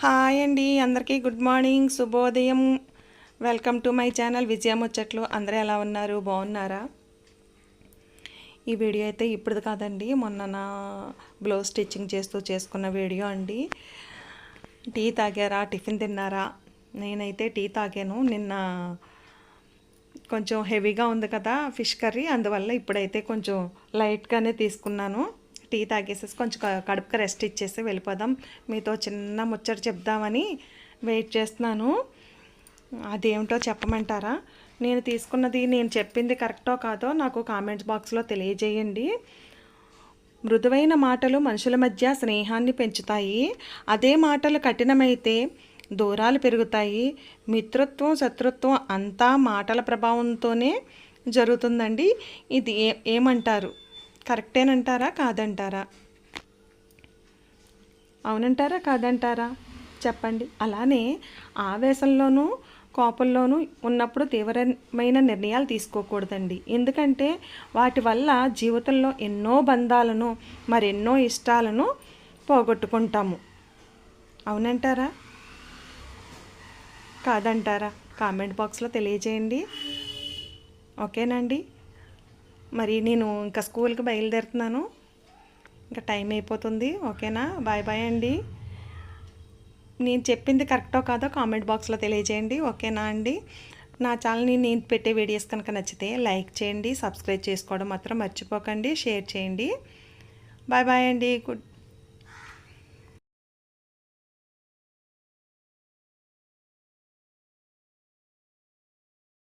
Hi అండి, అందరికీ good morning, శుభోదయం. వెల్కమ్ టు మై ఛానల్ విజయ ముచ్చట్లు. అందరూ ఎలా ఉన్నారు? బాగున్నారా? ఈ వీడియో అయితే ఇప్పుడుది కాదండి, మొన్న నా బ్లౌజ్ స్టిచ్చింగ్ చేస్తూ చేసుకున్న వీడియో అండి. టీ తాగారా? టిఫిన్ తిన్నారా? నేనైతే టీ తాగాను. నిన్న కొంచెం హెవీగా ఉంది కదా ఫిష్ కర్రీ, అందువల్ల ఇప్పుడైతే కొంచెం లైట్గానే తీసుకున్నాను. టీ తాగేసేసి కొంచెం కడుపుకి రెస్ట్ ఇచ్చేసి వెళ్ళిపోదాం, మీతో చిన్న ముచ్చట చెప్దామని వెయిట్ చేస్తున్నాను. అదేమిటో చెప్పమంటారా? నేను చెప్పింది కరెక్టో కాదో నాకు కామెంట్స్ బాక్స్లో తెలియజేయండి. మృదువైన మాటలు మనుషుల మధ్య స్నేహాన్ని పెంచుతాయి. అదే మాటలు కఠినమైతే దూరాలు పెరుగుతాయి. మిత్రత్వం, శత్రుత్వం అంతా మాటల ప్రభావంతోనే జరుగుతుందండి. ఇది ఏమంటారు? కరెక్టేనంటారా? కాదంటారా? అవునంటారా? కాదంటారా? చెప్పండి. అలానే ఆవేశంలోనూ కోపంలోనూ ఉన్నప్పుడు తీవ్రమైన నిర్ణయాలు తీసుకోకూడదండి. ఎందుకంటే వాటి వల్ల జీవితంలో ఎన్నో బంధాలను, మరెన్నో ఇష్టాలను పోగొట్టుకుంటాము. అవునంటారా? కాదంటారా? కామెంట్ బాక్స్లో తెలియజేయండి. ఓకేనండి. మరి నేను ఇంకా స్కూల్కి బయలుదేరుతున్నాను, ఇంకా టైం అయిపోతుంది. ఓకేనా? బాయ్ బాయ్ అండి. నేను చెప్పింది కరెక్టో కాదో కామెంట్ బాక్స్లో తెలియజేయండి. ఓకేనా అండి? నా ఛానల్ని నేను పెట్టే వీడియోస్ కనుక నచ్చితే లైక్ చేయండి, సబ్స్క్రైబ్ చేసుకోవడం మాత్రం మర్చిపోకండి, షేర్ చేయండి. బాయ్ బాయ్ అండి. గుడ్